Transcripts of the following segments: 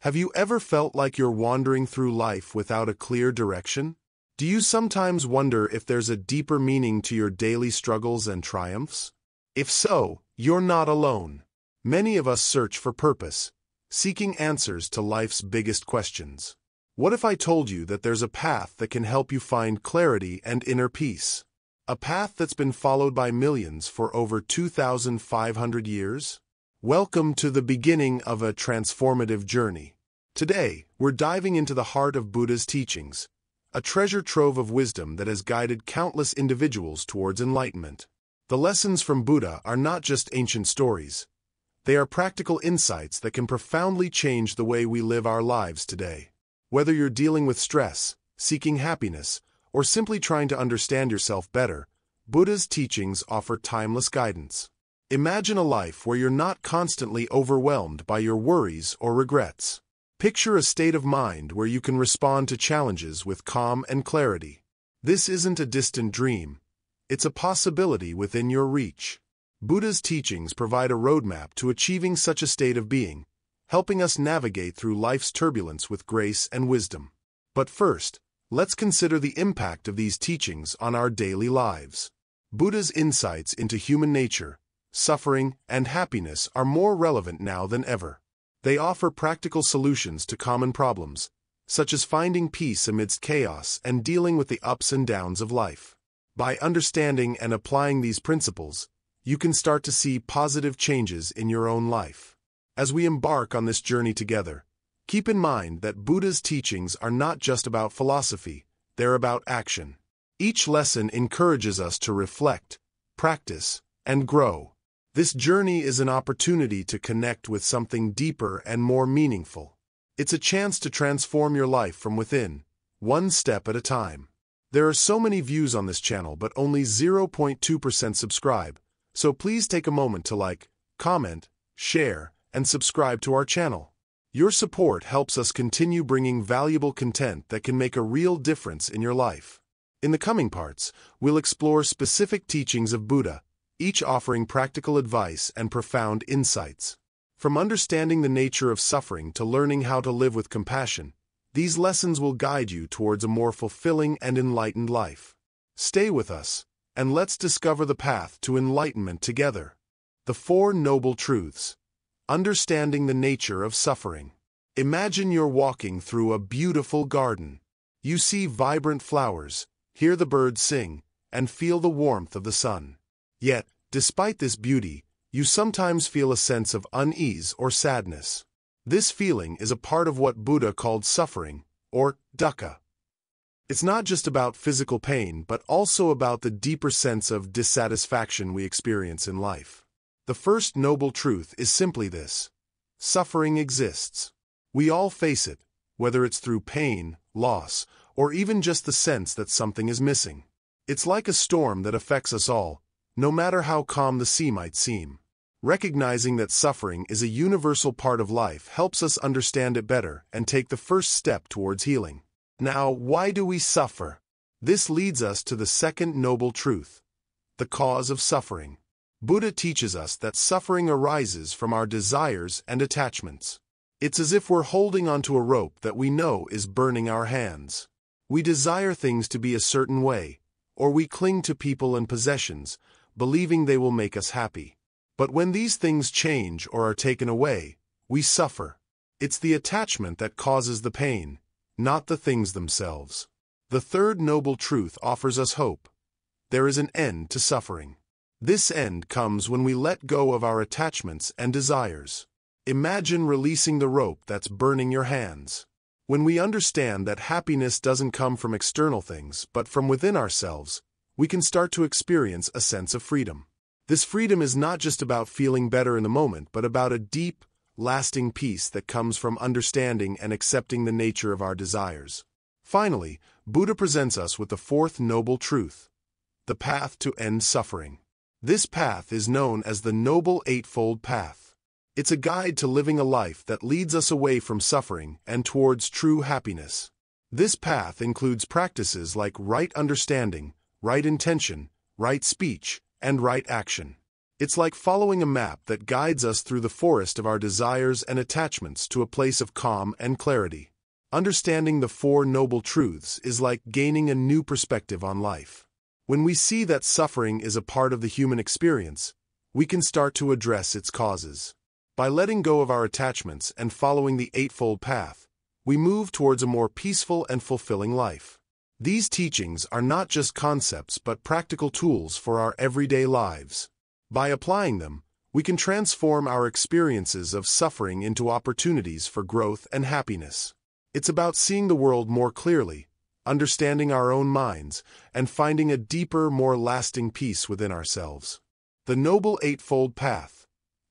Have you ever felt like you're wandering through life without a clear direction? Do you sometimes wonder if there's a deeper meaning to your daily struggles and triumphs? If so, you're not alone. Many of us search for purpose, seeking answers to life's biggest questions. What if I told you that there's a path that can help you find clarity and inner peace? A path that's been followed by millions for over 2,500 years? Welcome to the beginning of a transformative journey. Today, we're diving into the heart of Buddha's teachings, a treasure trove of wisdom that has guided countless individuals towards enlightenment. The lessons from Buddha are not just ancient stories. They are practical insights that can profoundly change the way we live our lives today. Whether you're dealing with stress, seeking happiness, or simply trying to understand yourself better, Buddha's teachings offer timeless guidance. Imagine a life where you're not constantly overwhelmed by your worries or regrets. Picture a state of mind where you can respond to challenges with calm and clarity. This isn't a distant dream. It's a possibility within your reach. Buddha's teachings provide a roadmap to achieving such a state of being, helping us navigate through life's turbulence with grace and wisdom. But first, let's consider the impact of these teachings on our daily lives. Buddha's insights into human nature, suffering, and happiness are more relevant now than ever. They offer practical solutions to common problems, such as finding peace amidst chaos and dealing with the ups and downs of life. By understanding and applying these principles, you can start to see positive changes in your own life. As we embark on this journey together, keep in mind that Buddha's teachings are not just about philosophy, they're about action. Each lesson encourages us to reflect, practice, and grow. This journey is an opportunity to connect with something deeper and more meaningful. It's a chance to transform your life from within, one step at a time. There are so many views on this channel, but only 0.2% subscribe, so please take a moment to like, comment, share, and subscribe to our channel. Your support helps us continue bringing valuable content that can make a real difference in your life. In the coming parts, we'll explore specific teachings of Buddha, each offering practical advice and profound insights. From understanding the nature of suffering to learning how to live with compassion, these lessons will guide you towards a more fulfilling and enlightened life. Stay with us, and let's discover the path to enlightenment together. The Four Noble Truths. Understanding the nature of suffering. Imagine you're walking through a beautiful garden. You see vibrant flowers, hear the birds sing, and feel the warmth of the sun. Yet, despite this beauty, you sometimes feel a sense of unease or sadness. This feeling is a part of what Buddha called suffering, or dukkha. It's not just about physical pain, but also about the deeper sense of dissatisfaction we experience in life. The first noble truth is simply this: suffering exists. We all face it, whether it's through pain, loss, or even just the sense that something is missing. It's like a storm that affects us all, no matter how calm the sea might seem. Recognizing that suffering is a universal part of life helps us understand it better and take the first step towards healing. Now, why do we suffer? This leads us to the second noble truth: the cause of suffering. Buddha teaches us that suffering arises from our desires and attachments. It's as if we're holding onto a rope that we know is burning our hands. We desire things to be a certain way, or we cling to people and possessions, believing they will make us happy. But when these things change or are taken away, we suffer. It's the attachment that causes the pain, not the things themselves. The third noble truth offers us hope. There is an end to suffering. This end comes when we let go of our attachments and desires. Imagine releasing the rope that's burning your hands. When we understand that happiness doesn't come from external things, but from within ourselves, we can start to experience a sense of freedom. This freedom is not just about feeling better in the moment, but about a deep, lasting peace that comes from understanding and accepting the nature of our desires. Finally, Buddha presents us with the fourth noble truth: the path to end suffering. This path is known as the Noble Eightfold Path. It's a guide to living a life that leads us away from suffering and towards true happiness. This path includes practices like right understanding, right intention, right speech, and right action. It's like following a map that guides us through the forest of our desires and attachments to a place of calm and clarity. Understanding the Four Noble Truths is like gaining a new perspective on life. When we see that suffering is a part of the human experience, we can start to address its causes. By letting go of our attachments and following the Eightfold Path, we move towards a more peaceful and fulfilling life. These teachings are not just concepts but practical tools for our everyday lives. By applying them, we can transform our experiences of suffering into opportunities for growth and happiness. It's about seeing the world more clearly, understanding our own minds, and finding a deeper, more lasting peace within ourselves. The Noble Eightfold Path,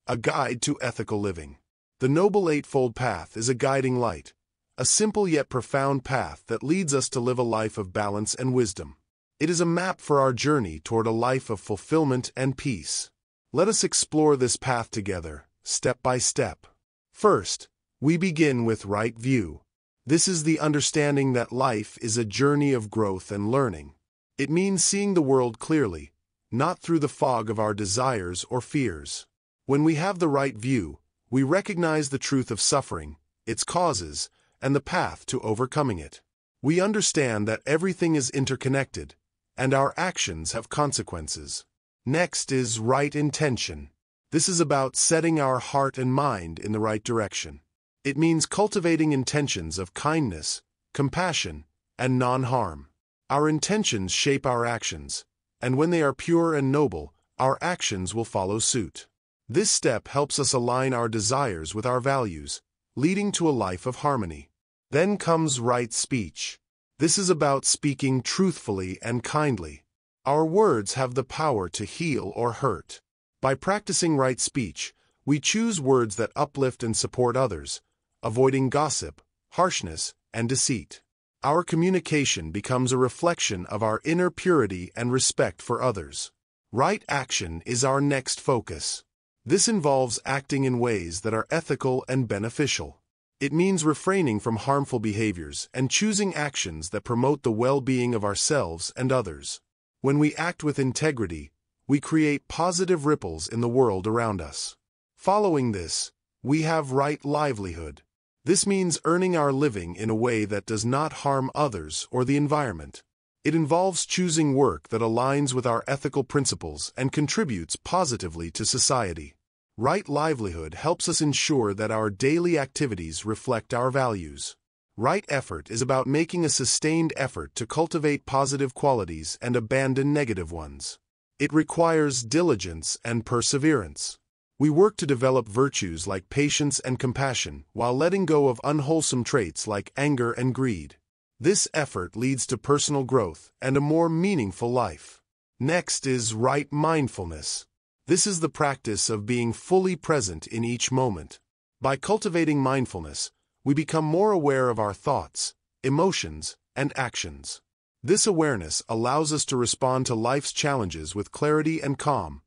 a guide to ethical living. The Noble Eightfold Path is a guiding light, a simple yet profound path that leads us to live a life of balance and wisdom. It is a map for our journey toward a life of fulfillment and peace. Let us explore this path together, step by step. First, we begin with right view. This is the understanding that life is a journey of growth and learning. It means seeing the world clearly, not through the fog of our desires or fears. When we have the right view, we recognize the truth of suffering, its causes, and the path to overcoming it. We understand that everything is interconnected, and our actions have consequences. Next is right intention. This is about setting our heart and mind in the right direction. It means cultivating intentions of kindness, compassion, and non-harm. Our intentions shape our actions, and when they are pure and noble, our actions will follow suit. This step helps us align our desires with our values, leading to a life of harmony. Then comes right speech. This is about speaking truthfully and kindly. Our words have the power to heal or hurt. By practicing right speech, we choose words that uplift and support others, avoiding gossip, harshness, and deceit. Our communication becomes a reflection of our inner purity and respect for others. Right action is our next focus. This involves acting in ways that are ethical and beneficial. It means refraining from harmful behaviors and choosing actions that promote the well-being of ourselves and others. When we act with integrity, we create positive ripples in the world around us. Following this, we have right livelihood. This means earning our living in a way that does not harm others or the environment. It involves choosing work that aligns with our ethical principles and contributes positively to society. Right livelihood helps us ensure that our daily activities reflect our values. Right effort is about making a sustained effort to cultivate positive qualities and abandon negative ones. It requires diligence and perseverance. We work to develop virtues like patience and compassion while letting go of unwholesome traits like anger and greed. This effort leads to personal growth and a more meaningful life. Next is right mindfulness. This is the practice of being fully present in each moment. By cultivating mindfulness, we become more aware of our thoughts, emotions, and actions. This awareness allows us to respond to life's challenges with clarity and calm,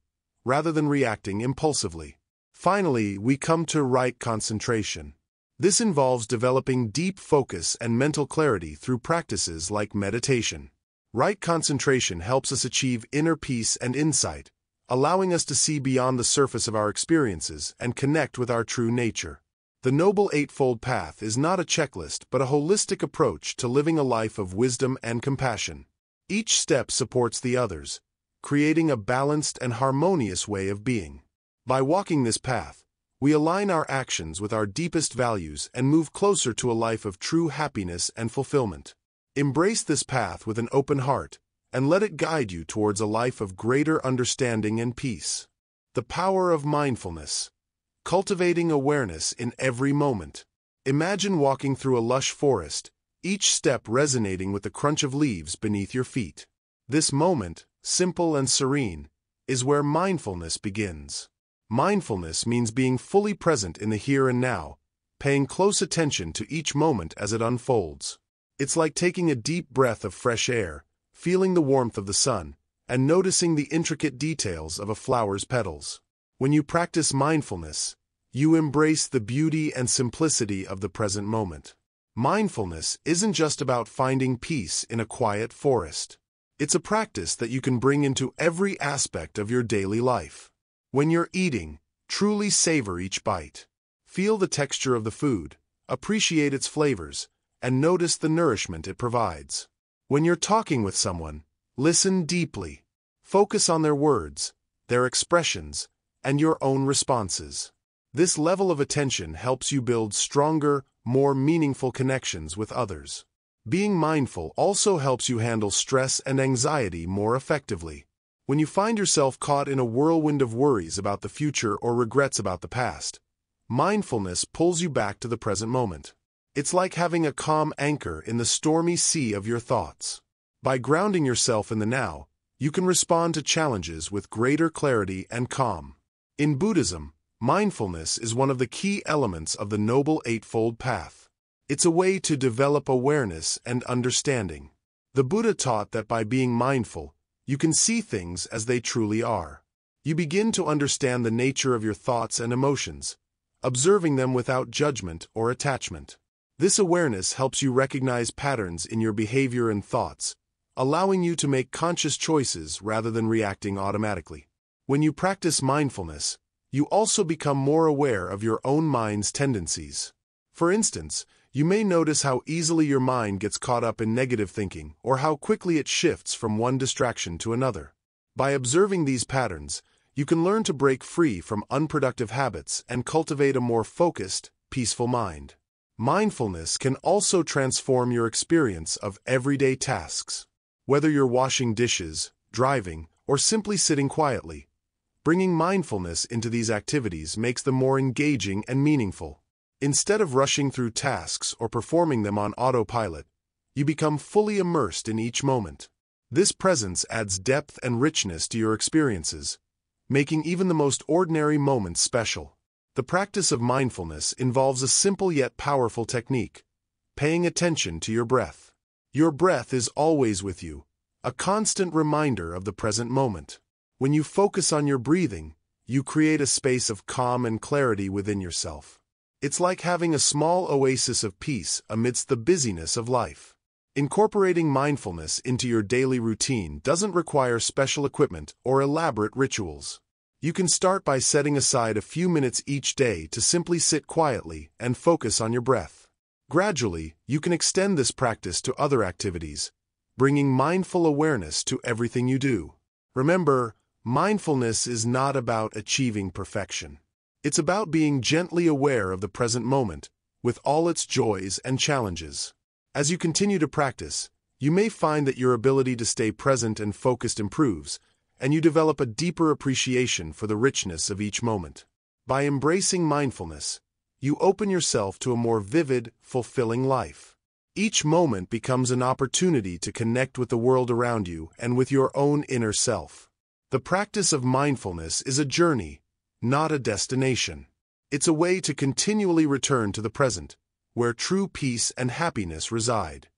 rather than reacting impulsively. Finally, we come to right concentration. This involves developing deep focus and mental clarity through practices like meditation. Right concentration helps us achieve inner peace and insight, allowing us to see beyond the surface of our experiences and connect with our true nature. The Noble Eightfold Path is not a checklist but a holistic approach to living a life of wisdom and compassion. Each step supports the others, creating a balanced and harmonious way of being. By walking this path, we align our actions with our deepest values and move closer to a life of true happiness and fulfillment. Embrace this path with an open heart, and let it guide you towards a life of greater understanding and peace. The Power of Mindfulness. Cultivating awareness in every moment. Imagine walking through a lush forest, each step resonating with the crunch of leaves beneath your feet. This moment, simple and serene, is where mindfulness begins. Mindfulness means being fully present in the here and now, paying close attention to each moment as it unfolds. It's like taking a deep breath of fresh air, feeling the warmth of the sun, and noticing the intricate details of a flower's petals. When you practice mindfulness, you embrace the beauty and simplicity of the present moment. Mindfulness isn't just about finding peace in a quiet forest. It's a practice that you can bring into every aspect of your daily life. When you're eating, truly savor each bite. Feel the texture of the food, appreciate its flavors, and notice the nourishment it provides. When you're talking with someone, listen deeply. Focus on their words, their expressions, and your own responses. This level of attention helps you build stronger, more meaningful connections with others. Being mindful also helps you handle stress and anxiety more effectively. When you find yourself caught in a whirlwind of worries about the future or regrets about the past, mindfulness pulls you back to the present moment. It's like having a calm anchor in the stormy sea of your thoughts. By grounding yourself in the now, you can respond to challenges with greater clarity and calm. In Buddhism, mindfulness is one of the key elements of the Noble Eightfold Path. It's a way to develop awareness and understanding. The Buddha taught that by being mindful, you can see things as they truly are. You begin to understand the nature of your thoughts and emotions, observing them without judgment or attachment. This awareness helps you recognize patterns in your behavior and thoughts, allowing you to make conscious choices rather than reacting automatically. When you practice mindfulness, you also become more aware of your own mind's tendencies. For instance, you may notice how easily your mind gets caught up in negative thinking or how quickly it shifts from one distraction to another. By observing these patterns, you can learn to break free from unproductive habits and cultivate a more focused, peaceful mind. Mindfulness can also transform your experience of everyday tasks. Whether you're washing dishes, driving, or simply sitting quietly, bringing mindfulness into these activities makes them more engaging and meaningful. Instead of rushing through tasks or performing them on autopilot, you become fully immersed in each moment. This presence adds depth and richness to your experiences, making even the most ordinary moments special. The practice of mindfulness involves a simple yet powerful technique: paying attention to your breath. Your breath is always with you, a constant reminder of the present moment. When you focus on your breathing, you create a space of calm and clarity within yourself. It's like having a small oasis of peace amidst the busyness of life. Incorporating mindfulness into your daily routine doesn't require special equipment or elaborate rituals. You can start by setting aside a few minutes each day to simply sit quietly and focus on your breath. Gradually, you can extend this practice to other activities, bringing mindful awareness to everything you do. Remember, mindfulness is not about achieving perfection. It's about being gently aware of the present moment, with all its joys and challenges. As you continue to practice, you may find that your ability to stay present and focused improves, and you develop a deeper appreciation for the richness of each moment. By embracing mindfulness, you open yourself to a more vivid, fulfilling life. Each moment becomes an opportunity to connect with the world around you and with your own inner self. The practice of mindfulness is a journey, not a destination. It's a way to continually return to the present, where true peace and happiness reside.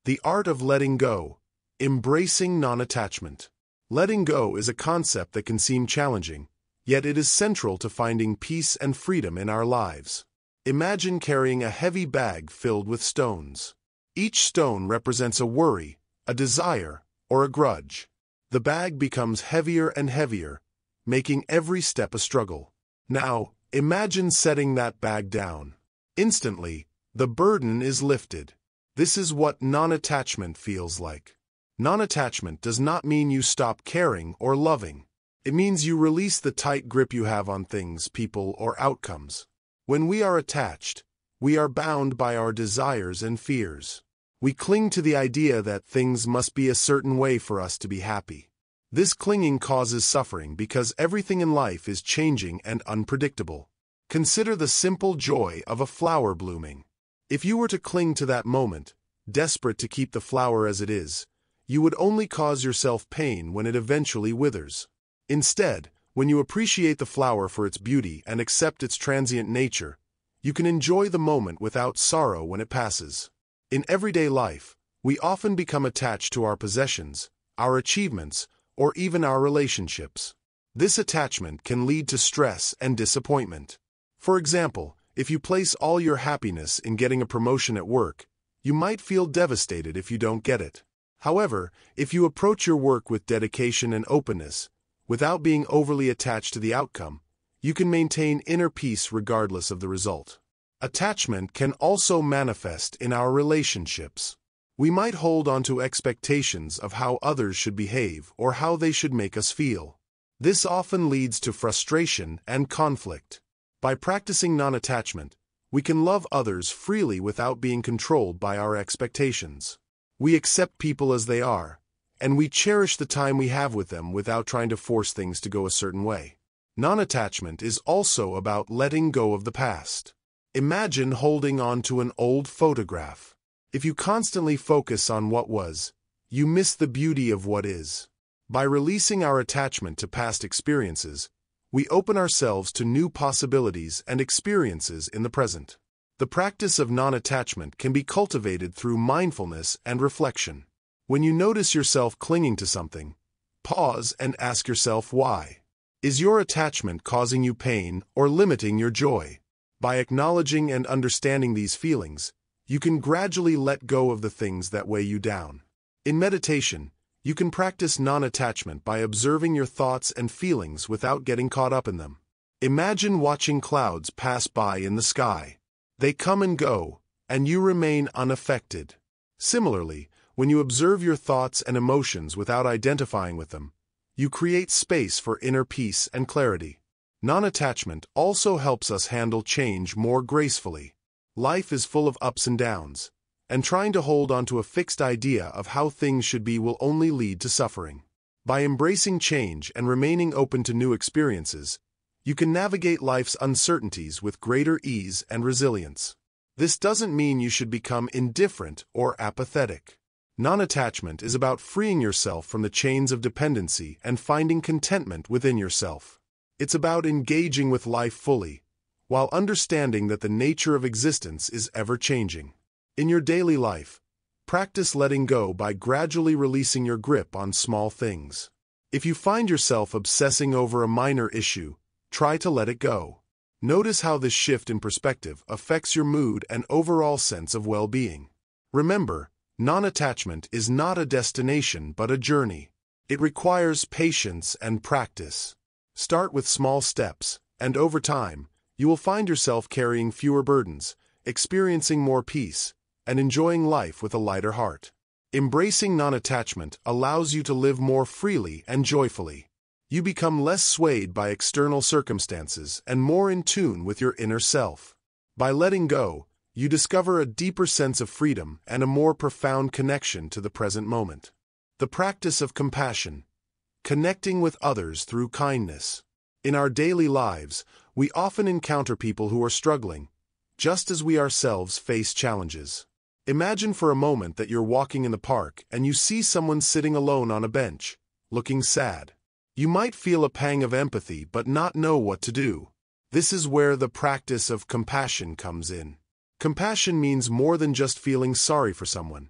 The art of letting go, embracing non-attachment. Letting go is a concept that can seem challenging, yet it is central to finding peace and freedom in our lives. Imagine carrying a heavy bag filled with stones. Each stone represents a worry, a desire, or a grudge. The bag becomes heavier and heavier, making every step a struggle. Now, imagine setting that bag down. Instantly, the burden is lifted. This is what non-attachment feels like. Non-attachment does not mean you stop caring or loving. It means you release the tight grip you have on things, people, or outcomes. When we are attached, we are bound by our desires and fears. We cling to the idea that things must be a certain way for us to be happy. This clinging causes suffering because everything in life is changing and unpredictable. Consider the simple joy of a flower blooming. If you were to cling to that moment, desperate to keep the flower as it is, you would only cause yourself pain when it eventually withers. Instead, when you appreciate the flower for its beauty and accept its transient nature, you can enjoy the moment without sorrow when it passes. In everyday life, we often become attached to our possessions, our achievements, or even our relationships. This attachment can lead to stress and disappointment. For example, if you place all your happiness in getting a promotion at work, you might feel devastated if you don't get it. However, if you approach your work with dedication and openness, Without being overly attached to the outcome, you can maintain inner peace regardless of the result. Attachment can also manifest in our relationships. We might hold on to expectations of how others should behave or how they should make us feel. This often leads to frustration and conflict. By practicing non-attachment, we can love others freely without being controlled by our expectations. We accept people as they are, and we cherish the time we have with them without trying to force things to go a certain way. Non-attachment is also about letting go of the past. Imagine holding on to an old photograph. If you constantly focus on what was, you miss the beauty of what is. By releasing our attachment to past experiences, we open ourselves to new possibilities and experiences in the present. The practice of non-attachment can be cultivated through mindfulness and reflection. When you notice yourself clinging to something, pause and ask yourself why. Is your attachment causing you pain or limiting your joy? By acknowledging and understanding these feelings, you can gradually let go of the things that weigh you down. In meditation, you can practice non-attachment by observing your thoughts and feelings without getting caught up in them. Imagine watching clouds pass by in the sky. They come and go, and you remain unaffected. Similarly, when you observe your thoughts and emotions without identifying with them, you create space for inner peace and clarity. Non-attachment also helps us handle change more gracefully. Life is full of ups and downs, and trying to hold on to a fixed idea of how things should be will only lead to suffering. By embracing change and remaining open to new experiences, you can navigate life's uncertainties with greater ease and resilience. This doesn't mean you should become indifferent or apathetic. Non-attachment is about freeing yourself from the chains of dependency and finding contentment within yourself. It's about engaging with life fully, while understanding that the nature of existence is ever-changing. In your daily life, practice letting go by gradually releasing your grip on small things. If you find yourself obsessing over a minor issue, try to let it go. Notice how this shift in perspective affects your mood and overall sense of well-being. Remember, non-attachment is not a destination but a journey. It requires patience and practice. Start with small steps, and over time, you will find yourself carrying fewer burdens, experiencing more peace, and enjoying life with a lighter heart. Embracing non-attachment allows you to live more freely and joyfully. You become less swayed by external circumstances and more in tune with your inner self. By letting go, you discover a deeper sense of freedom and a more profound connection to the present moment. The practice of compassion, connecting with others through kindness. In our daily lives, we often encounter people who are struggling, just as we ourselves face challenges. Imagine for a moment that you're walking in the park and you see someone sitting alone on a bench, looking sad. You might feel a pang of empathy but not know what to do. This is where the practice of compassion comes in. Compassion means more than just feeling sorry for someone.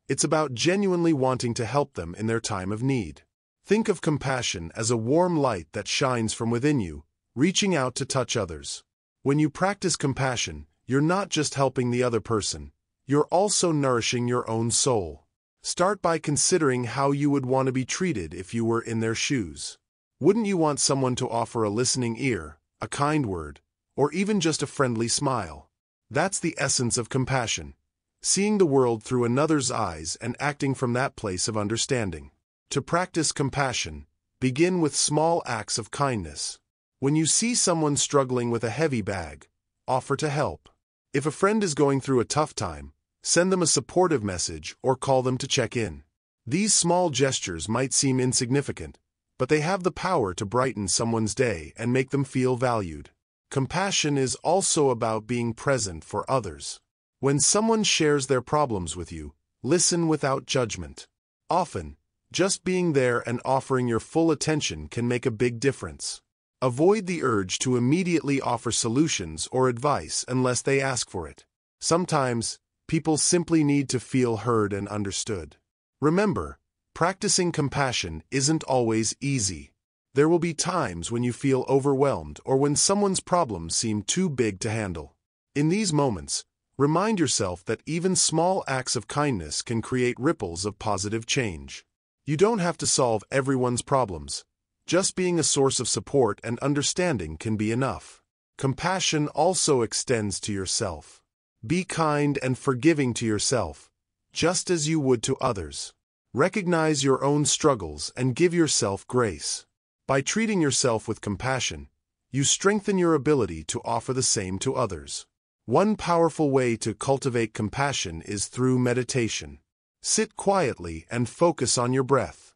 It's about genuinely wanting to help them in their time of need. Think of compassion as a warm light that shines from within you, reaching out to touch others. When you practice compassion, you're not just helping the other person, you're also nourishing your own soul. Start by considering how you would want to be treated if you were in their shoes. Wouldn't you want someone to offer a listening ear, a kind word, or even just a friendly smile? That's the essence of compassion, seeing the world through another's eyes and acting from that place of understanding. To practice compassion, begin with small acts of kindness. When you see someone struggling with a heavy bag, offer to help. If a friend is going through a tough time, send them a supportive message or call them to check in. These small gestures might seem insignificant, but they have the power to brighten someone's day and make them feel valued. Compassion is also about being present for others. When someone shares their problems with you, listen without judgment. Often, just being there and offering your full attention can make a big difference. Avoid the urge to immediately offer solutions or advice unless they ask for it. Sometimes, people simply need to feel heard and understood. Remember, practicing compassion isn't always easy. There will be times when you feel overwhelmed or when someone's problems seem too big to handle. In these moments, remind yourself that even small acts of kindness can create ripples of positive change. You don't have to solve everyone's problems, Just being a source of support and understanding can be enough. Compassion also extends to yourself. Be kind and forgiving to yourself, just as you would to others. Recognize your own struggles and give yourself grace. By treating yourself with compassion, you strengthen your ability to offer the same to others. One powerful way to cultivate compassion is through meditation. Sit quietly and focus on your breath.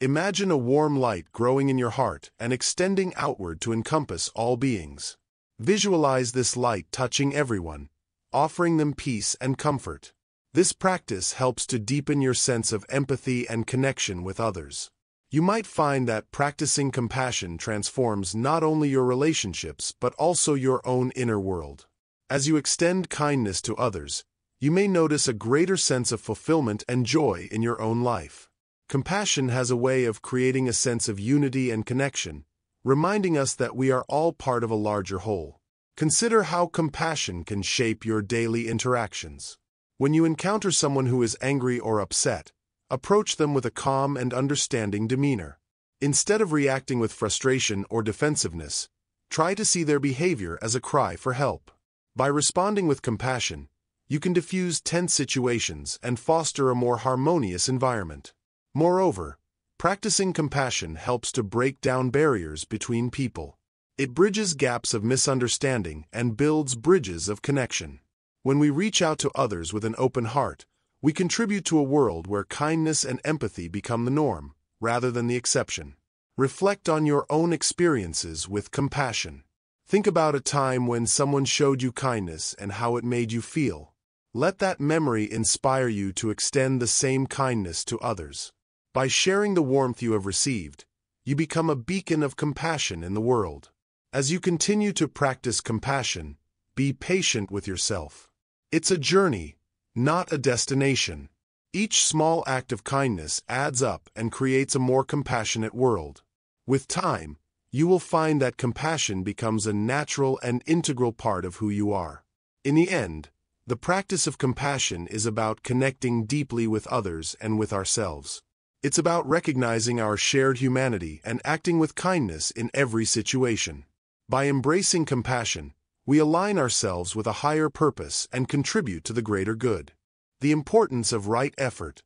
Imagine a warm light growing in your heart and extending outward to encompass all beings. Visualize this light touching everyone, offering them peace and comfort. This practice helps to deepen your sense of empathy and connection with others. You might find that practicing compassion transforms not only your relationships but also your own inner world. As you extend kindness to others, you may notice a greater sense of fulfillment and joy in your own life. Compassion has a way of creating a sense of unity and connection, reminding us that we are all part of a larger whole. Consider how compassion can shape your daily interactions. When you encounter someone who is angry or upset, approach them with a calm and understanding demeanor. Instead of reacting with frustration or defensiveness, try to see their behavior as a cry for help. By responding with compassion, you can diffuse tense situations and foster a more harmonious environment. Moreover, practicing compassion helps to break down barriers between people. It bridges gaps of misunderstanding and builds bridges of connection. When we reach out to others with an open heart, we contribute to a world where kindness and empathy become the norm, rather than the exception. Reflect on your own experiences with compassion. Think about a time when someone showed you kindness and how it made you feel. Let that memory inspire you to extend the same kindness to others. By sharing the warmth you have received, you become a beacon of compassion in the world. As you continue to practice compassion, be patient with yourself. It's a journey, not a destination. Each small act of kindness adds up and creates a more compassionate world. With time, you will find that compassion becomes a natural and integral part of who you are. In the end, the practice of compassion is about connecting deeply with others and with ourselves. It's about recognizing our shared humanity and acting with kindness in every situation. By embracing compassion, we align ourselves with a higher purpose and contribute to the greater good. The importance of right effort.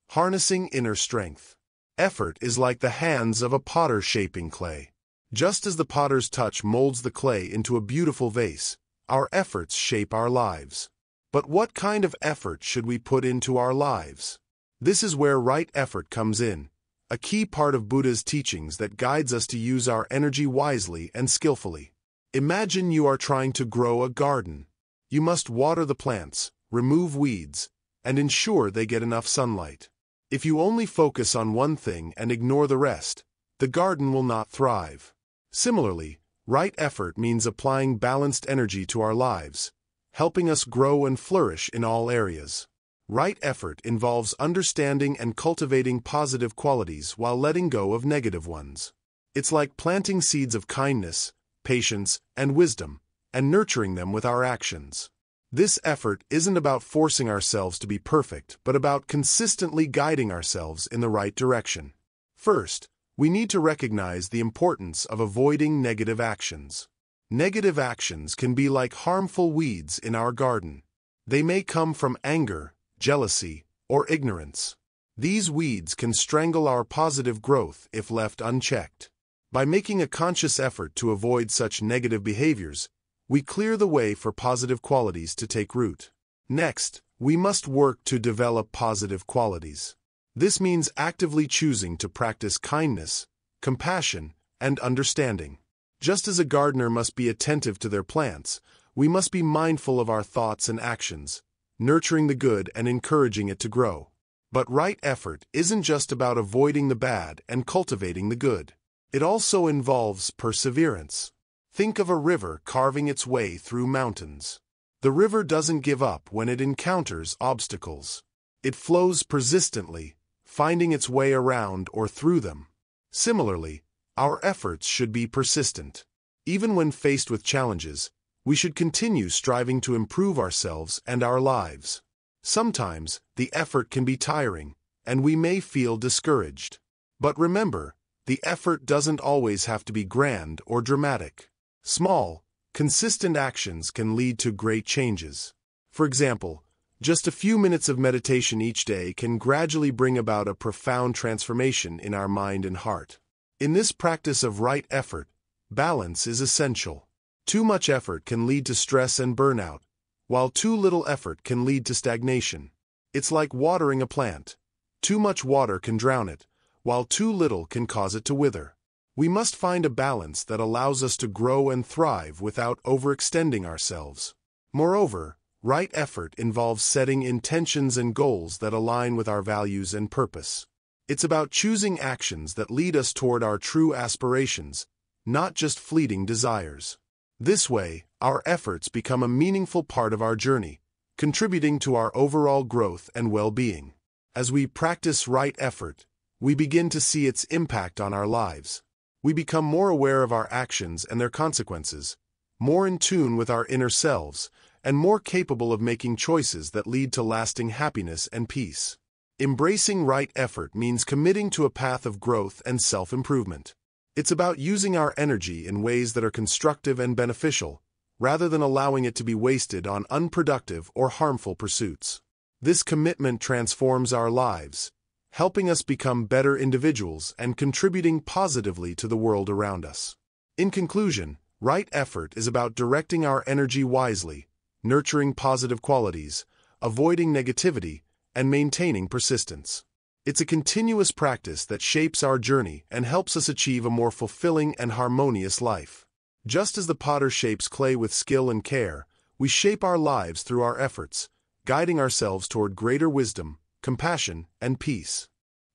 Harnessing inner strength. Effort is like the hands of a potter shaping clay. Just as the potter's touch molds the clay into a beautiful vase, our efforts shape our lives. But what kind of effort should we put into our lives? This is where right effort comes in, a key part of Buddha's teachings that guides us to use our energy wisely and skillfully. Imagine you are trying to grow a garden. You must water the plants, remove weeds, and ensure they get enough sunlight. If you only focus on one thing and ignore the rest, the garden will not thrive. Similarly, right effort means applying balanced energy to our lives, helping us grow and flourish in all areas. Right effort involves understanding and cultivating positive qualities while letting go of negative ones. It's like planting seeds of kindness, patience, and wisdom, and nurturing them with our actions. This effort isn't about forcing ourselves to be perfect, but about consistently guiding ourselves in the right direction. First, we need to recognize the importance of avoiding negative actions. Negative actions can be like harmful weeds in our garden. They may come from anger, jealousy, or ignorance. These weeds can strangle our positive growth if left unchecked. By making a conscious effort to avoid such negative behaviors, we clear the way for positive qualities to take root. Next, we must work to develop positive qualities. This means actively choosing to practice kindness, compassion, and understanding. Just as a gardener must be attentive to their plants, we must be mindful of our thoughts and actions, nurturing the good and encouraging it to grow. But right effort isn't just about avoiding the bad and cultivating the good. It also involves perseverance. Think of a river carving its way through mountains. The river doesn't give up when it encounters obstacles. It flows persistently, finding its way around or through them. Similarly, our efforts should be persistent. Even when faced with challenges, we should continue striving to improve ourselves and our lives. Sometimes, the effort can be tiring, and we may feel discouraged. But remember, The effort doesn't always have to be grand or dramatic. Small, consistent actions can lead to great changes. For example, just a few minutes of meditation each day can gradually bring about a profound transformation in our mind and heart. In this practice of right effort, balance is essential. Too much effort can lead to stress and burnout, while too little effort can lead to stagnation. It's like watering a plant. Too much water can drown it, while too little can cause it to wither. We must find a balance that allows us to grow and thrive without overextending ourselves. Moreover, right effort involves setting intentions and goals that align with our values and purpose. It's about choosing actions that lead us toward our true aspirations, not just fleeting desires. This way, our efforts become a meaningful part of our journey, contributing to our overall growth and well-being. As we practice right effort, we begin to see its impact on our lives. We become more aware of our actions and their consequences, more in tune with our inner selves, and more capable of making choices that lead to lasting happiness and peace. Embracing right effort means committing to a path of growth and self-improvement. It's about using our energy in ways that are constructive and beneficial, rather than allowing it to be wasted on unproductive or harmful pursuits. This commitment transforms our lives, helping us become better individuals and contributing positively to the world around us. In conclusion, right effort is about directing our energy wisely, nurturing positive qualities, avoiding negativity, and maintaining persistence. It's a continuous practice that shapes our journey and helps us achieve a more fulfilling and harmonious life. Just as the potter shapes clay with skill and care, we shape our lives through our efforts, guiding ourselves toward greater wisdom, compassion, and peace.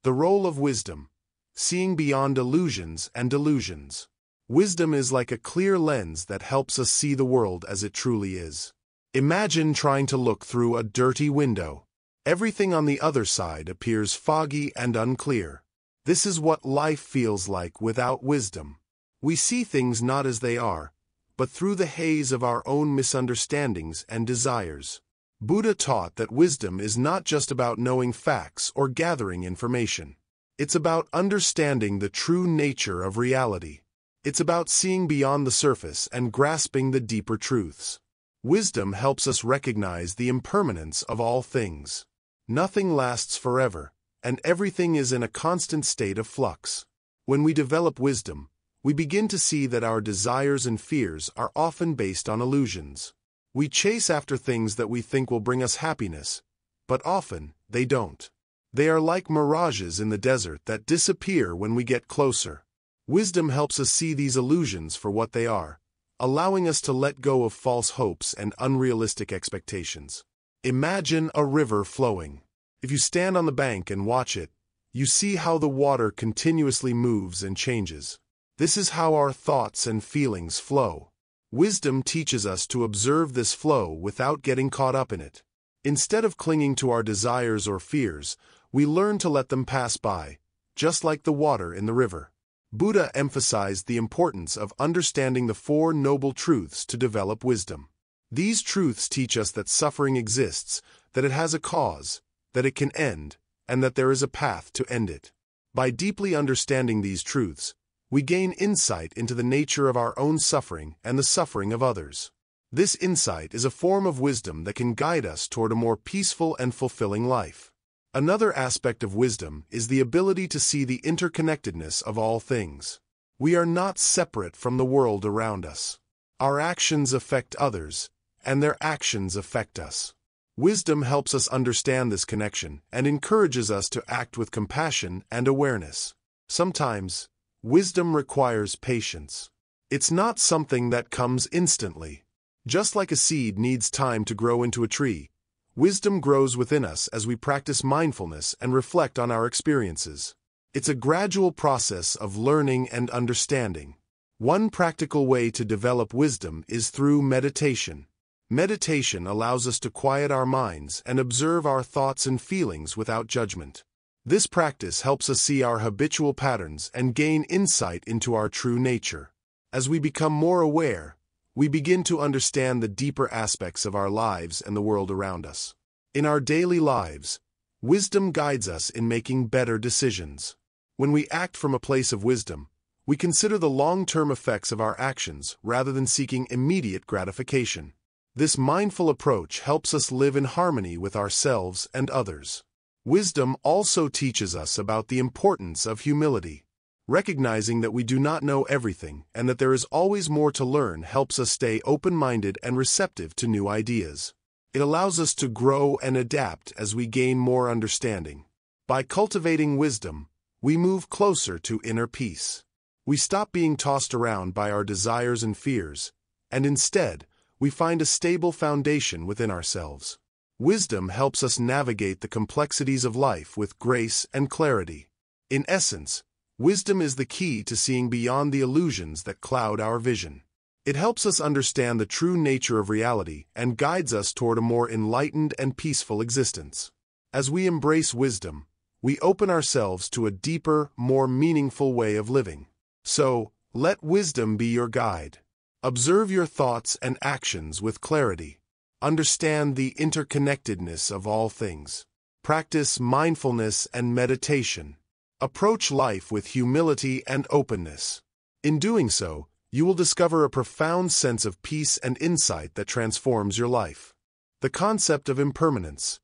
The role of wisdom: seeing beyond illusions and delusions. Wisdom is like a clear lens that helps us see the world as it truly is. Imagine trying to look through a dirty window. Everything on the other side appears foggy and unclear. This is what life feels like without wisdom. We see things not as they are, but through the haze of our own misunderstandings and desires. Buddha taught that wisdom is not just about knowing facts or gathering information. It's about understanding the true nature of reality. It's about seeing beyond the surface and grasping the deeper truths. Wisdom helps us recognize the impermanence of all things. Nothing lasts forever, and everything is in a constant state of flux. When we develop wisdom, we begin to see that our desires and fears are often based on illusions. We chase after things that we think will bring us happiness, but often they don't. They are like mirages in the desert that disappear when we get closer. Wisdom helps us see these illusions for what they are, allowing us to let go of false hopes and unrealistic expectations. Imagine a river flowing. If you stand on the bank and watch it, you see how the water continuously moves and changes. This is how our thoughts and feelings flow. Wisdom teaches us to observe this flow without getting caught up in it. Instead of clinging to our desires or fears, we learn to let them pass by, just like the water in the river. Buddha emphasized the importance of understanding the Four Noble Truths to develop wisdom. These truths teach us that suffering exists, that it has a cause, that it can end, and that there is a path to end it. By deeply understanding these truths, we gain insight into the nature of our own suffering and the suffering of others. This insight is a form of wisdom that can guide us toward a more peaceful and fulfilling life. Another aspect of wisdom is the ability to see the interconnectedness of all things. We are not separate from the world around us. Our actions affect others, and their actions affect us. Wisdom helps us understand this connection and encourages us to act with compassion and awareness. Sometimes, wisdom requires patience. It's not something that comes instantly. Just like a seed needs time to grow into a tree, wisdom grows within us as we practice mindfulness and reflect on our experiences. It's a gradual process of learning and understanding. One practical way to develop wisdom is through meditation. Meditation allows us to quiet our minds and observe our thoughts and feelings without judgment. This practice helps us see our habitual patterns and gain insight into our true nature. As we become more aware, we begin to understand the deeper aspects of our lives and the world around us. In our daily lives, wisdom guides us in making better decisions. When we act from a place of wisdom, we consider the long-term effects of our actions rather than seeking immediate gratification. This mindful approach helps us live in harmony with ourselves and others. Wisdom also teaches us about the importance of humility. Recognizing that we do not know everything and that there is always more to learn helps us stay open-minded and receptive to new ideas. It allows us to grow and adapt as we gain more understanding. By cultivating wisdom, we move closer to inner peace. We stop being tossed around by our desires and fears, and instead, we find a stable foundation within ourselves. Wisdom helps us navigate the complexities of life with grace and clarity. In essence, wisdom is the key to seeing beyond the illusions that cloud our vision. It helps us understand the true nature of reality and guides us toward a more enlightened and peaceful existence. As we embrace wisdom, we open ourselves to a deeper, more meaningful way of living. So, let wisdom be your guide. Observe your thoughts and actions with clarity. Understand the interconnectedness of all things. Practice mindfulness and meditation. Approach life with humility and openness. In doing so, you will discover a profound sense of peace and insight that transforms your life. The concept of impermanence.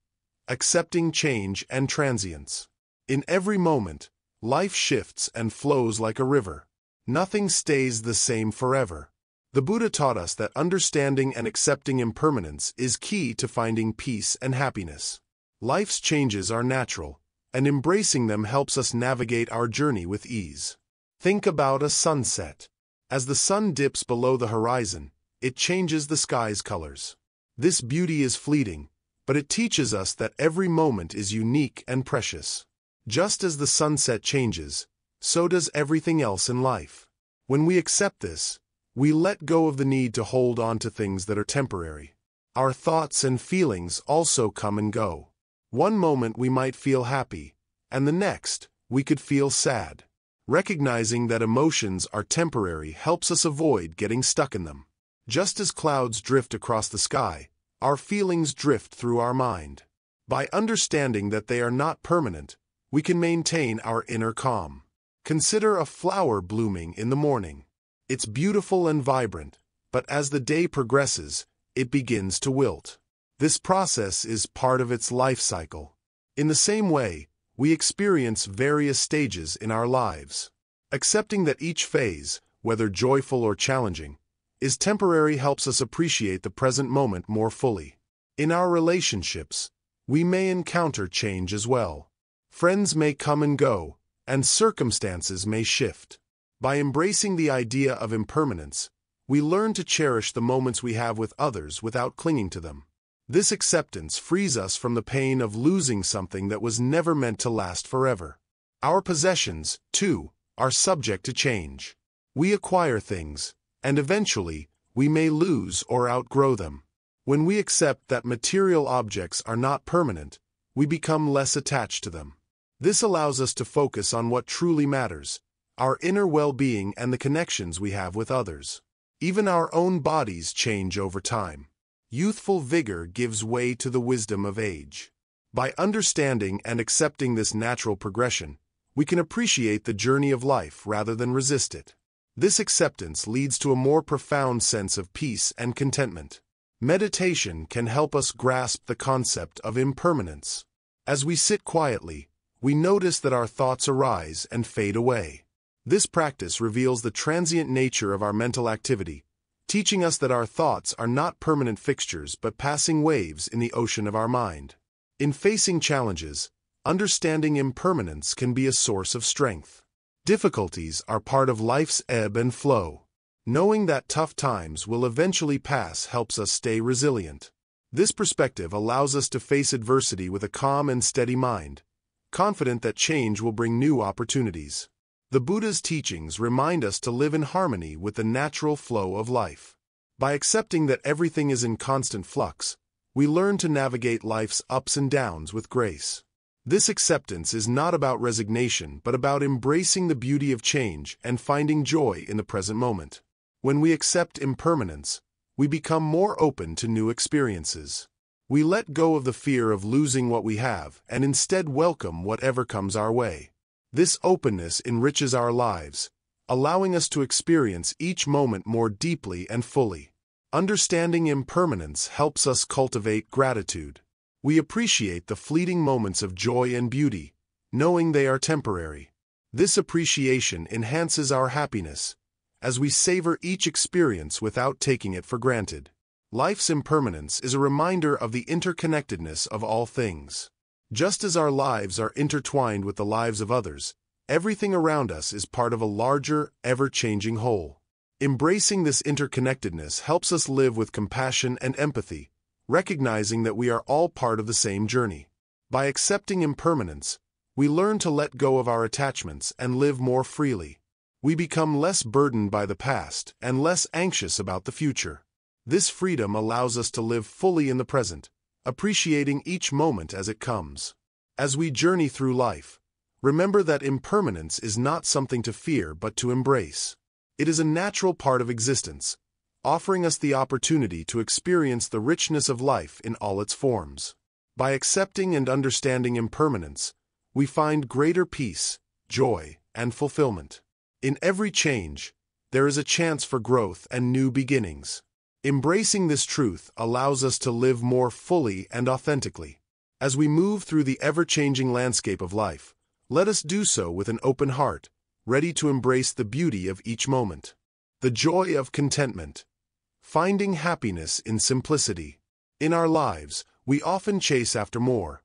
Accepting change and transience. In every moment, life shifts and flows like a river. Nothing stays the same forever. The Buddha taught us that understanding and accepting impermanence is key to finding peace and happiness. Life's changes are natural, and embracing them helps us navigate our journey with ease. Think about a sunset. As the sun dips below the horizon, it changes the sky's colors. This beauty is fleeting, but it teaches us that every moment is unique and precious. Just as the sunset changes, so does everything else in life. When we accept this, we let go of the need to hold on to things that are temporary. Our thoughts and feelings also come and go. One moment we might feel happy, and the next, we could feel sad. Recognizing that emotions are temporary helps us avoid getting stuck in them. Just as clouds drift across the sky, our feelings drift through our mind. By understanding that they are not permanent, we can maintain our inner calm. Consider a flower blooming in the morning. It's beautiful and vibrant, but as the day progresses, it begins to wilt. This process is part of its life cycle. In the same way, we experience various stages in our lives. Accepting that each phase, whether joyful or challenging, is temporary helps us appreciate the present moment more fully. In our relationships, we may encounter change as well. Friends may come and go, and circumstances may shift. By embracing the idea of impermanence, we learn to cherish the moments we have with others without clinging to them. This acceptance frees us from the pain of losing something that was never meant to last forever. Our possessions, too, are subject to change. We acquire things, and eventually, we may lose or outgrow them. When we accept that material objects are not permanent, we become less attached to them. This allows us to focus on what truly matters, our inner well-being and the connections we have with others. Even our own bodies change over time. Youthful vigor gives way to the wisdom of age. By understanding and accepting this natural progression, we can appreciate the journey of life rather than resist it. This acceptance leads to a more profound sense of peace and contentment. Meditation can help us grasp the concept of impermanence. As we sit quietly, we notice that our thoughts arise and fade away. This practice reveals the transient nature of our mental activity, teaching us that our thoughts are not permanent fixtures but passing waves in the ocean of our mind. In facing challenges, understanding impermanence can be a source of strength. Difficulties are part of life's ebb and flow. Knowing that tough times will eventually pass helps us stay resilient. This perspective allows us to face adversity with a calm and steady mind, confident that change will bring new opportunities. The Buddha's teachings remind us to live in harmony with the natural flow of life. By accepting that everything is in constant flux, we learn to navigate life's ups and downs with grace. This acceptance is not about resignation but about embracing the beauty of change and finding joy in the present moment. When we accept impermanence, we become more open to new experiences. We let go of the fear of losing what we have and instead welcome whatever comes our way. This openness enriches our lives, allowing us to experience each moment more deeply and fully. Understanding impermanence helps us cultivate gratitude. We appreciate the fleeting moments of joy and beauty, knowing they are temporary. This appreciation enhances our happiness, as we savor each experience without taking it for granted. Life's impermanence is a reminder of the interconnectedness of all things. Just as our lives are intertwined with the lives of others, everything around us is part of a larger, ever-changing whole. Embracing this interconnectedness helps us live with compassion and empathy, recognizing that we are all part of the same journey. By accepting impermanence, we learn to let go of our attachments and live more freely. We become less burdened by the past and less anxious about the future. This freedom allows us to live fully in the present, appreciating each moment as it comes. As we journey through life, remember that impermanence is not something to fear but to embrace. It is a natural part of existence, offering us the opportunity to experience the richness of life in all its forms. By accepting and understanding impermanence, we find greater peace, joy, and fulfillment. In every change, there is a chance for growth and new beginnings. Embracing this truth allows us to live more fully and authentically. As we move through the ever-changing landscape of life, let us do so with an open heart, ready to embrace the beauty of each moment. The joy of contentment. Finding happiness in simplicity. In our lives, we often chase after more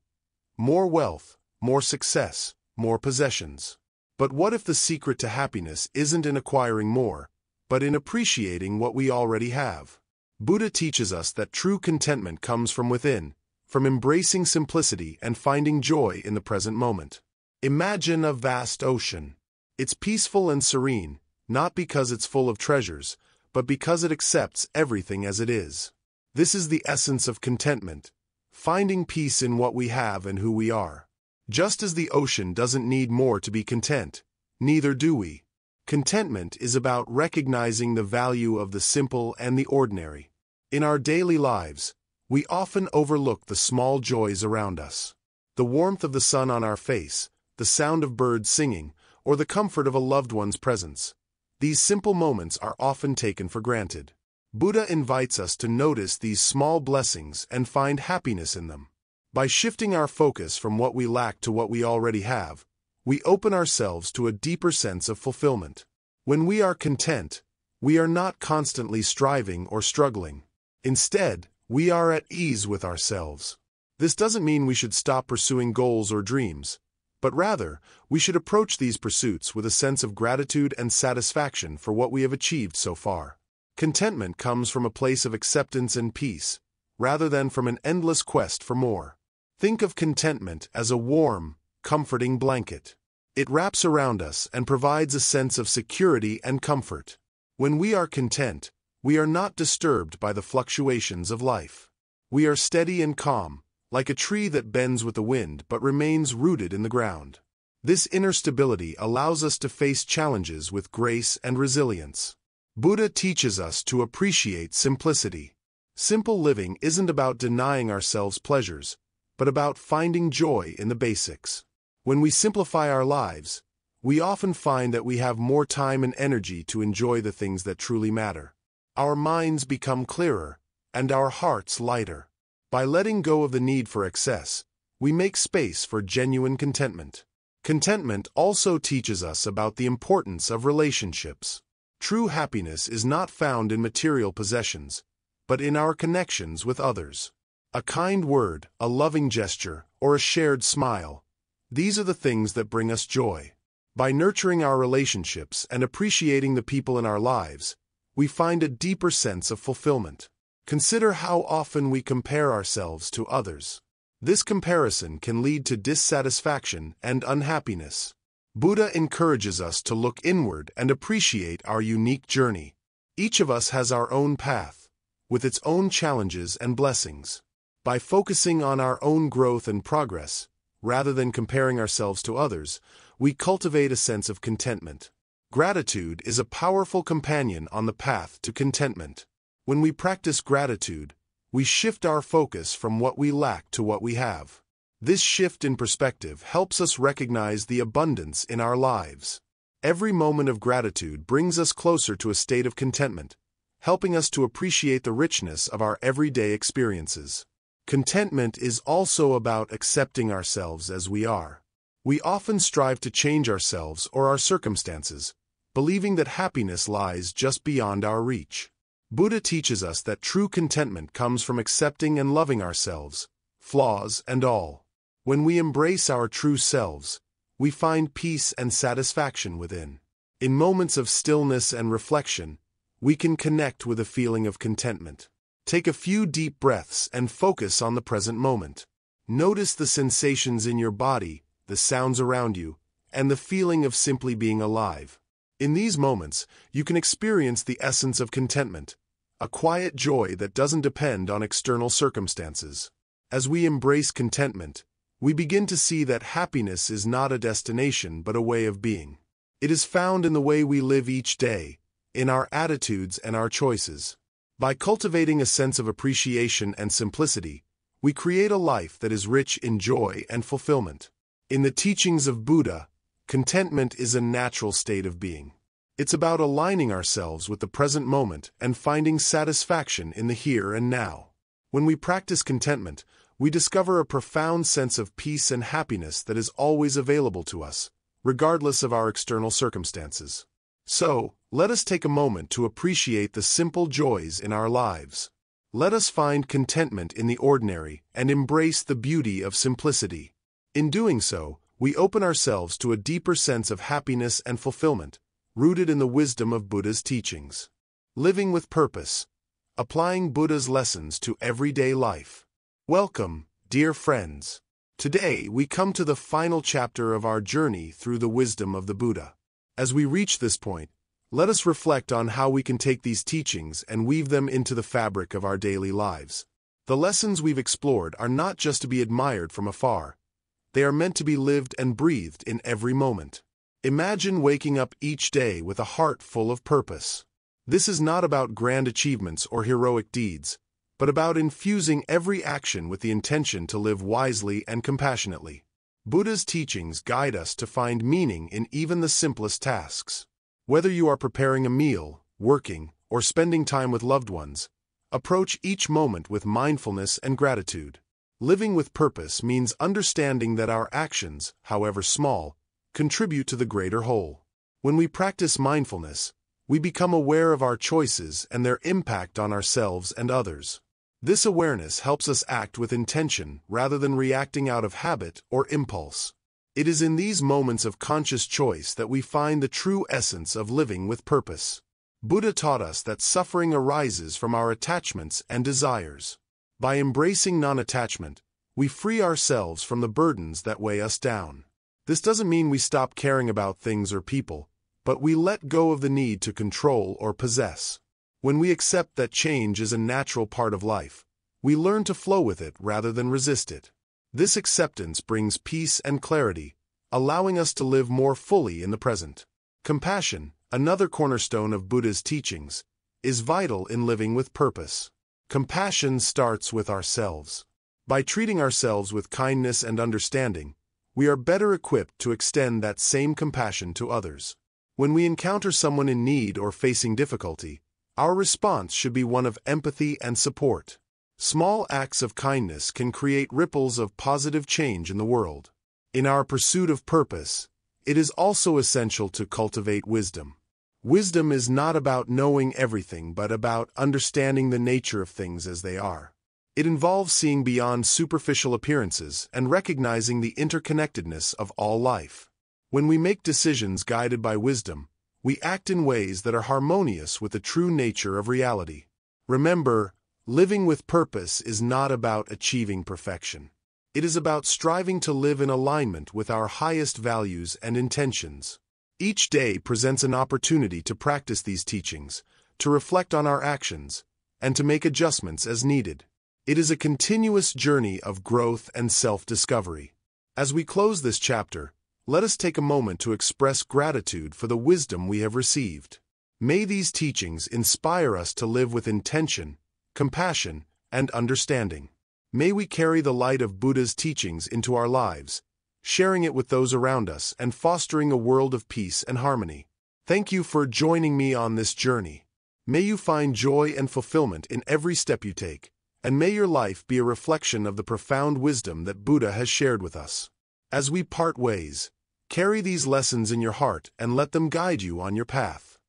wealth, more success, more possessions. But what if the secret to happiness isn't in acquiring more, but in appreciating what we already have? Buddha teaches us that true contentment comes from within, from embracing simplicity and finding joy in the present moment. Imagine a vast ocean. It's peaceful and serene, not because it's full of treasures, but because it accepts everything as it is. This is the essence of contentment, finding peace in what we have and who we are. Just as the ocean doesn't need more to be content, neither do we. Contentment is about recognizing the value of the simple and the ordinary. In our daily lives, we often overlook the small joys around us. The warmth of the sun on our face, the sound of birds singing, or the comfort of a loved one's presence. These simple moments are often taken for granted. Buddha invites us to notice these small blessings and find happiness in them. By shifting our focus from what we lack to what we already have, we open ourselves to a deeper sense of fulfillment. When we are content, we are not constantly striving or struggling. Instead, we are at ease with ourselves. This doesn't mean we should stop pursuing goals or dreams, but rather, we should approach these pursuits with a sense of gratitude and satisfaction for what we have achieved so far. Contentment comes from a place of acceptance and peace, rather than from an endless quest for more. Think of contentment as a warm, comforting blanket. It wraps around us and provides a sense of security and comfort. When we are content, we are not disturbed by the fluctuations of life. We are steady and calm, like a tree that bends with the wind but remains rooted in the ground. This inner stability allows us to face challenges with grace and resilience. Buddha teaches us to appreciate simplicity. Simple living isn't about denying ourselves pleasures, but about finding joy in the basics. When we simplify our lives, we often find that we have more time and energy to enjoy the things that truly matter. Our minds become clearer, and our hearts lighter. By letting go of the need for excess, we make space for genuine contentment. Contentment also teaches us about the importance of relationships. True happiness is not found in material possessions, but in our connections with others. A kind word, a loving gesture, or a shared smile. These are the things that bring us joy. By nurturing our relationships and appreciating the people in our lives, we find a deeper sense of fulfillment. Consider how often we compare ourselves to others. This comparison can lead to dissatisfaction and unhappiness. Buddha encourages us to look inward and appreciate our unique journey. Each of us has our own path, with its own challenges and blessings. By focusing on our own growth and progress, rather than comparing ourselves to others, we cultivate a sense of contentment. Gratitude is a powerful companion on the path to contentment. When we practice gratitude, we shift our focus from what we lack to what we have. This shift in perspective helps us recognize the abundance in our lives. Every moment of gratitude brings us closer to a state of contentment, helping us to appreciate the richness of our everyday experiences. Contentment is also about accepting ourselves as we are. We often strive to change ourselves or our circumstances, believing that happiness lies just beyond our reach. Buddha teaches us that true contentment comes from accepting and loving ourselves, flaws and all. When we embrace our true selves, we find peace and satisfaction within. In moments of stillness and reflection, we can connect with a feeling of contentment. Take a few deep breaths and focus on the present moment. Notice the sensations in your body, the sounds around you, and the feeling of simply being alive. In these moments, you can experience the essence of contentment, a quiet joy that doesn't depend on external circumstances. As we embrace contentment, we begin to see that happiness is not a destination but a way of being. It is found in the way we live each day, in our attitudes and our choices. By cultivating a sense of appreciation and simplicity, we create a life that is rich in joy and fulfillment. In the teachings of Buddha, contentment is a natural state of being. It's about aligning ourselves with the present moment and finding satisfaction in the here and now. When we practice contentment, we discover a profound sense of peace and happiness that is always available to us, regardless of our external circumstances. So, let us take a moment to appreciate the simple joys in our lives. Let us find contentment in the ordinary and embrace the beauty of simplicity. In doing so, we open ourselves to a deeper sense of happiness and fulfillment, rooted in the wisdom of Buddha's teachings. Living with purpose, applying Buddha's lessons to everyday life. Welcome, dear friends. Today we come to the final chapter of our journey through the wisdom of the Buddha. As we reach this point, let us reflect on how we can take these teachings and weave them into the fabric of our daily lives. The lessons we've explored are not just to be admired from afar. They are meant to be lived and breathed in every moment. Imagine waking up each day with a heart full of purpose. This is not about grand achievements or heroic deeds, but about infusing every action with the intention to live wisely and compassionately. Buddha's teachings guide us to find meaning in even the simplest tasks. Whether you are preparing a meal, working, or spending time with loved ones, approach each moment with mindfulness and gratitude. Living with purpose means understanding that our actions, however small, contribute to the greater whole. When we practice mindfulness, we become aware of our choices and their impact on ourselves and others. This awareness helps us act with intention rather than reacting out of habit or impulse. It is in these moments of conscious choice that we find the true essence of living with purpose. Buddha taught us that suffering arises from our attachments and desires. By embracing non-attachment, we free ourselves from the burdens that weigh us down. This doesn't mean we stop caring about things or people, but we let go of the need to control or possess. When we accept that change is a natural part of life, we learn to flow with it rather than resist it. This acceptance brings peace and clarity, allowing us to live more fully in the present. Compassion, another cornerstone of Buddha's teachings, is vital in living with purpose. Compassion starts with ourselves. By treating ourselves with kindness and understanding, we are better equipped to extend that same compassion to others. When we encounter someone in need or facing difficulty, our response should be one of empathy and support. Small acts of kindness can create ripples of positive change in the world. In our pursuit of purpose, it is also essential to cultivate wisdom. Wisdom is not about knowing everything but about understanding the nature of things as they are. It involves seeing beyond superficial appearances and recognizing the interconnectedness of all life. When we make decisions guided by wisdom, we act in ways that are harmonious with the true nature of reality. Remember, living with purpose is not about achieving perfection. It is about striving to live in alignment with our highest values and intentions. Each day presents an opportunity to practice these teachings, to reflect on our actions, and to make adjustments as needed. It is a continuous journey of growth and self-discovery. As we close this chapter, let us take a moment to express gratitude for the wisdom we have received. May these teachings inspire us to live with intention, compassion, and understanding. May we carry the light of Buddha's teachings into our lives, sharing it with those around us and fostering a world of peace and harmony. Thank you for joining me on this journey. May you find joy and fulfillment in every step you take, and may your life be a reflection of the profound wisdom that Buddha has shared with us. As we part ways, carry these lessons in your heart and let them guide you on your path.